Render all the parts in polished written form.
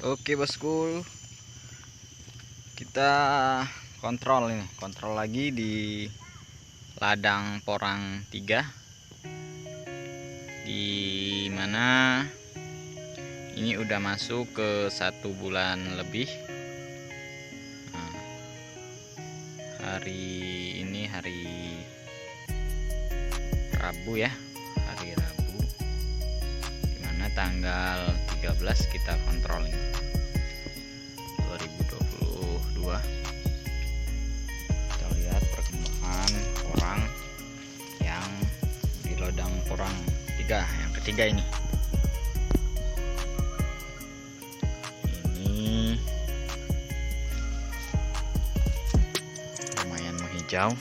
Oke bosku, kita kontrol lagi di ladang porang 3, di mana ini udah masuk ke 1 bulan lebih. Nah, hari ini hari Rabu ya, hari Rabu, dimana tanggal 13 kita kontrol ini 2022. Kita lihat perkembangan porang yang di ladang porang 3 yang ketiga ini lumayan menghijau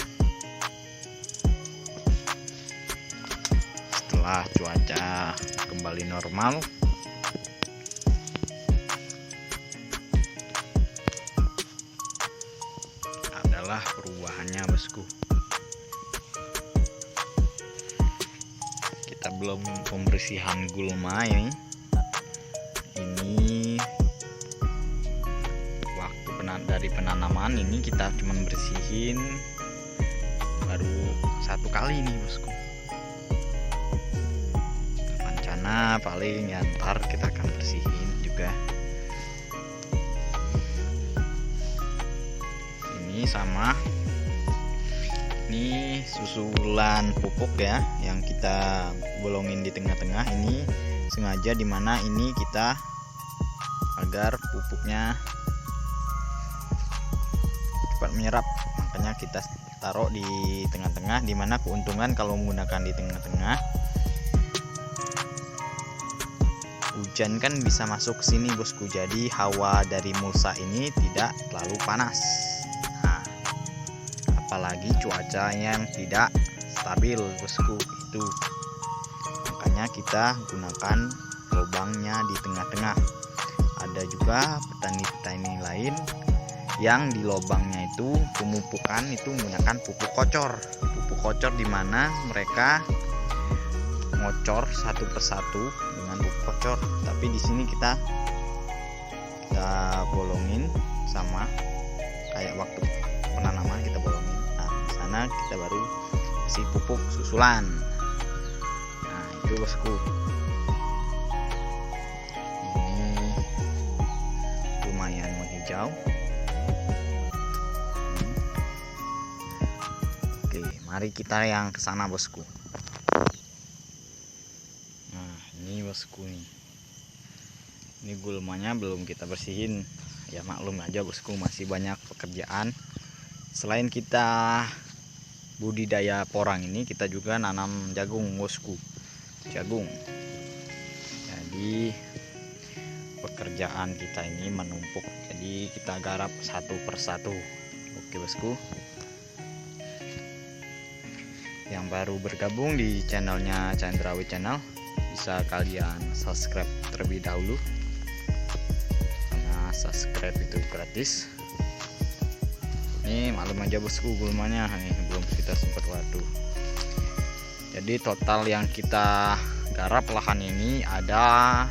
setelah cuaca kembali normal. Adalah perubahannya bosku. Kita belum pembersihan gulma ini waktu dari penanaman ini kita cuma bersihin baru 1 kali nih bosku. Rencana paling ya ntar kita akan bersihin juga. Ini sama, ini susulan pupuk ya yang kita bolongin di tengah-tengah ini sengaja, dimana ini kita agar pupuknya cepat menyerap, makanya kita taruh di tengah-tengah, dimana keuntungan kalau menggunakan di tengah-tengah, hujan kan bisa masuk ke sini bosku, jadi hawa dari mulsa ini tidak terlalu panas. Nah, apalagi cuaca yang tidak stabil bosku, itu makanya kita gunakan lubangnya di tengah-tengah. Ada juga petani-petani lain yang di lubangnya itu pemupukan itu menggunakan pupuk kocor, dimana mereka ngocor satu persatu dengan pupuk kocor, tapi di sini kita bolongin sama kayak waktu penanaman kita bolongin. Nah, di sana kita baru kasih pupuk susulan. Nah, itu bosku. Ini lumayan menghijau. Oke, mari kita yang ke sana bosku. Nah, ini bosku nih. Ini gulmanya belum kita bersihin. Ya maklum aja bosku, masih banyak pekerjaan. Selain kita budidaya porang ini, kita juga nanam jagung bosku. Jagung. Jadi pekerjaan kita ini menumpuk. Jadi kita garap satu persatu. Oke bosku. Yang baru bergabung di channelnya Candrawi Channel, bisa kalian subscribe terlebih dahulu, karena subscribe itu gratis. Ini maklum aja bosku, gulmanya belum kita sempat waduh. Jadi total yang kita garap lahan ini ada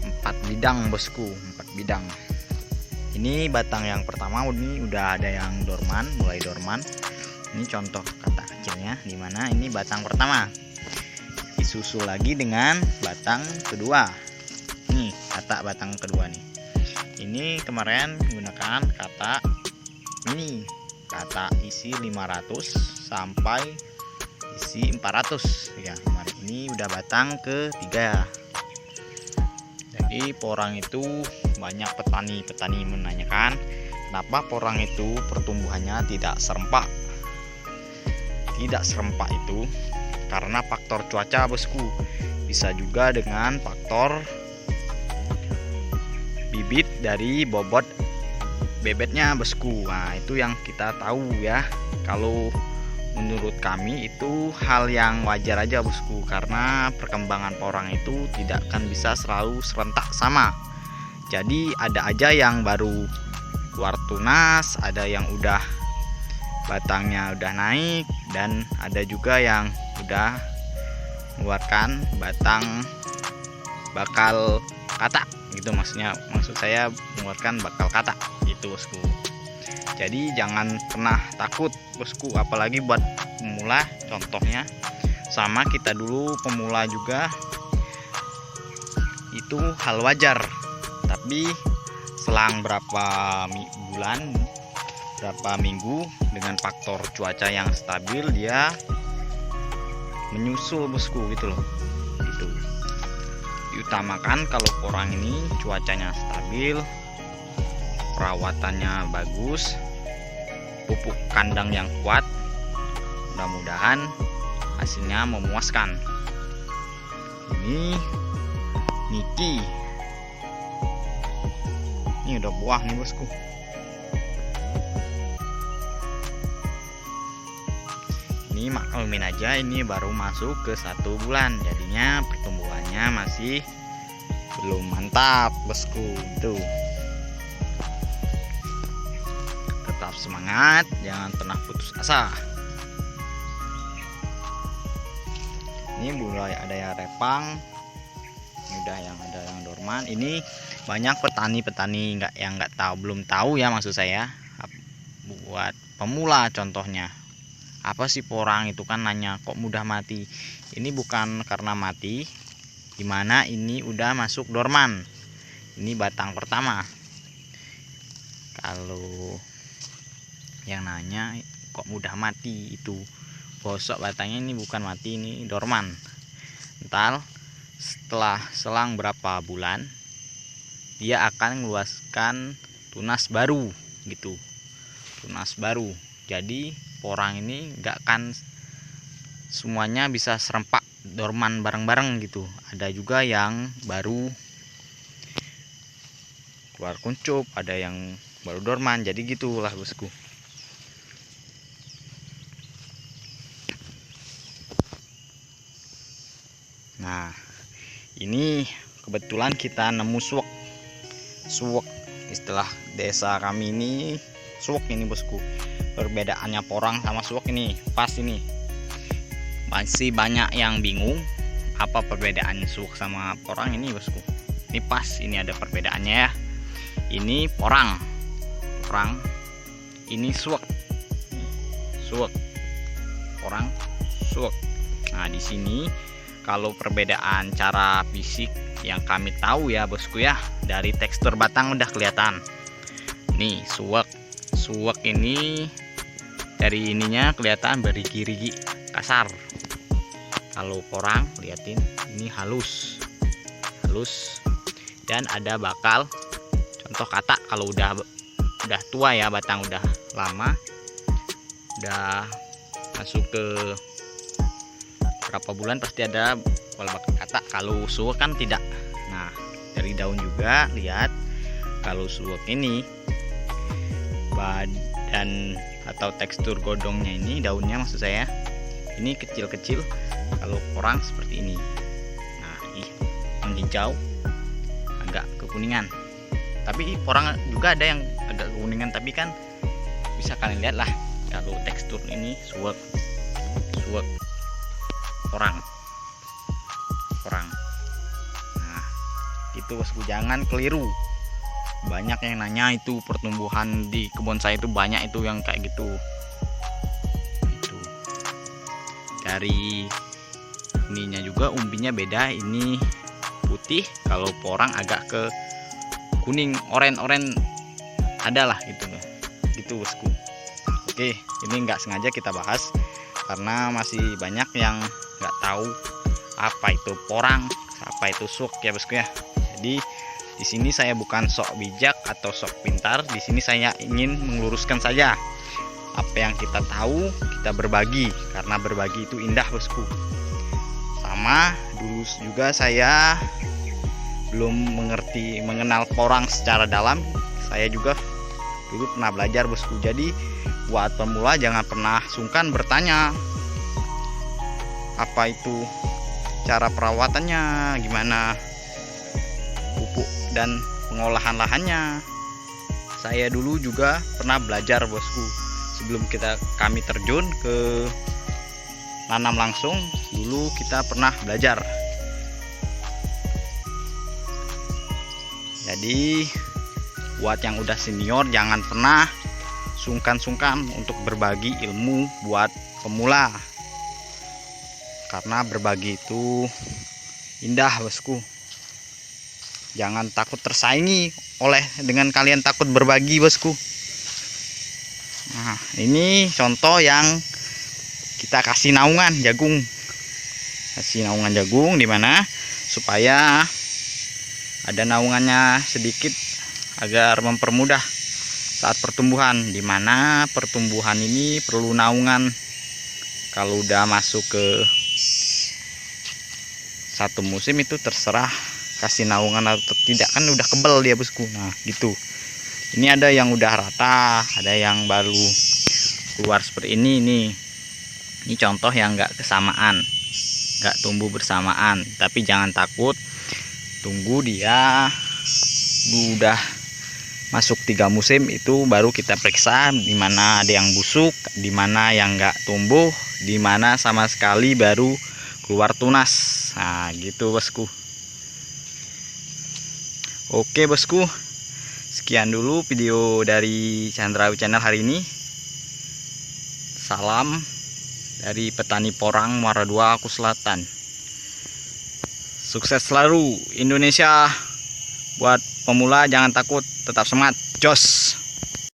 4 bidang bosku, 4 bidang. Ini batang yang pertama ini udah ada yang dorman, mulai dorman. Ini contoh kata kecilnya, dimana ini batang pertama disusul lagi dengan batang kedua. Nih kata batang kedua nih, ini kemarin menggunakan kata ini, kata isi 500 sampai isi 400 ya. Kemarin ini udah batang ketiga. Jadi porang itu banyak petani menanyakan kenapa porang itu pertumbuhannya tidak serempak. Tidak serempak itu karena faktor cuaca bosku, bisa juga dengan faktor bibit dari bobot bebetnya bosku. Nah, itu yang kita tahu ya. Kalau menurut kami itu hal yang wajar aja bosku, karena perkembangan porang itu tidak akan bisa selalu serentak sama. Jadi ada aja yang baru keluar tunas, ada yang udah batangnya udah naik, dan ada juga yang udah mengeluarkan batang bakal katak gitu, maksud saya mengeluarkan bakal kata gitu bosku. Jadi jangan pernah takut bosku, apalagi buat pemula. Contohnya sama kita dulu pemula juga, itu hal wajar. Tapi selang berapa bulan, berapa minggu, dengan faktor cuaca yang stabil, dia menyusul bosku gitu loh. Gitu. Diutamakan kalau porang ini cuacanya stabil, perawatannya bagus, pupuk kandang yang kuat, mudah-mudahan hasilnya memuaskan. Ini Niki, ini udah buah nih bosku. Ini maklumin aja, ini baru masuk ke 1 bulan, jadinya pertumbuhannya masih belum mantap bosku. Tuh, tetap semangat, jangan pernah putus asa. Ini mulai ada yang repang, udah yang ada yang dorman. Ini banyak petani-petani nggak tahu, belum tahu ya, maksud saya buat pemula. Contohnya apa sih porang itu, kan nanya kok mudah mati. Ini bukan karena mati, dimana ini udah masuk dorman. Ini batang pertama. Kalau yang nanya kok mudah mati, itu bosok batangnya, ini bukan mati, ini dorman. Entar setelah selang berapa bulan dia akan mengeluarkan tunas baru gitu, tunas baru. Jadi porang ini nggak akan semuanya bisa serempak dorman bareng-bareng gitu, ada juga yang baru keluar kuncup, ada yang baru dorman, jadi gitulah bosku. Nah, ini kebetulan kita nemu suwek, istilah desa kami ini suwek ini bosku. Perbedaannya porang sama suwek ini pas. Ini masih banyak yang bingung apa perbedaannya suwek sama porang ini bosku. Ini pas, ini ada perbedaannya ya. Ini porang, ini suwek, porang, suwek. Nah di sini kalau perbedaan cara fisik yang kami tahu ya bosku ya, dari tekstur batang udah kelihatan. Nih suwek ini dari ininya kelihatan berigi-rigi kasar. Kalau porang liatin ini halus dan ada bakal. Contoh kata kalau udah tua ya, batang udah lama, udah masuk ke berapa bulan pasti ada bakal kata. Kalau suwek kan tidak. Nah dari daun juga lihat, kalau suwek ini badan atau tekstur godongnya ini, daunnya maksud saya, ini kecil-kecil. Kalau porang seperti ini. Nah menghijau agak kekuningan, tapi porang juga ada yang agak kekuningan, tapi kan bisa kalian lihat lah. Kalau tekstur ini suwek porang. Nah itu bosku, jangan keliru. Banyak yang nanya itu pertumbuhan di kebun saya itu banyak itu yang kayak gitu. Itu dari ininya juga umbinya beda, ini putih, kalau porang agak ke kuning, oren adalah gitu bosku. Oke, ini nggak sengaja kita bahas karena masih banyak yang nggak tahu apa itu porang, apa itu suwek ya bosku ya. Jadi di sini saya bukan sok bijak atau sok pintar, di sini saya ingin meluruskan saja apa yang kita tahu, kita berbagi, karena berbagi itu indah bosku. Sama dulu juga saya belum mengenal porang secara dalam, saya juga dulu pernah belajar bosku. Jadi buat pemula jangan pernah sungkan bertanya apa itu cara perawatannya, gimana pupuk dan pengolahan lahannya. Saya dulu juga pernah belajar bosku, sebelum kami terjun ke nanam langsung, dulu kita pernah belajar. Jadi buat yang udah senior jangan pernah sungkan-sungkan untuk berbagi ilmu buat pemula, karena berbagi itu indah bosku. Jangan takut tersaingi dengan kalian takut berbagi bosku. Nah, ini contoh yang kita kasih naungan jagung. Kasih naungan jagung dimana supaya ada naungannya sedikit agar mempermudah saat pertumbuhan, dimana pertumbuhan ini perlu naungan. Kalau udah masuk ke satu musim itu terserah kasih naungan atau tidak, kan udah kebal dia bosku. Nah gitu, ini ada yang udah rata, ada yang baru keluar seperti ini nih. Ini contoh yang enggak kesamaan, enggak tumbuh bersamaan. Tapi jangan takut, tunggu dia udah masuk 3 musim itu baru kita periksa di mana ada yang busuk, di mana yang enggak tumbuh, di mana sama sekali baru keluar tunas. Nah gitu bosku. Oke bosku, sekian dulu video dari Candrawi Channel hari ini. Salam dari petani porang Muara II, Aku Selatan. Sukses selalu Indonesia. Buat pemula jangan takut, tetap semangat, jos.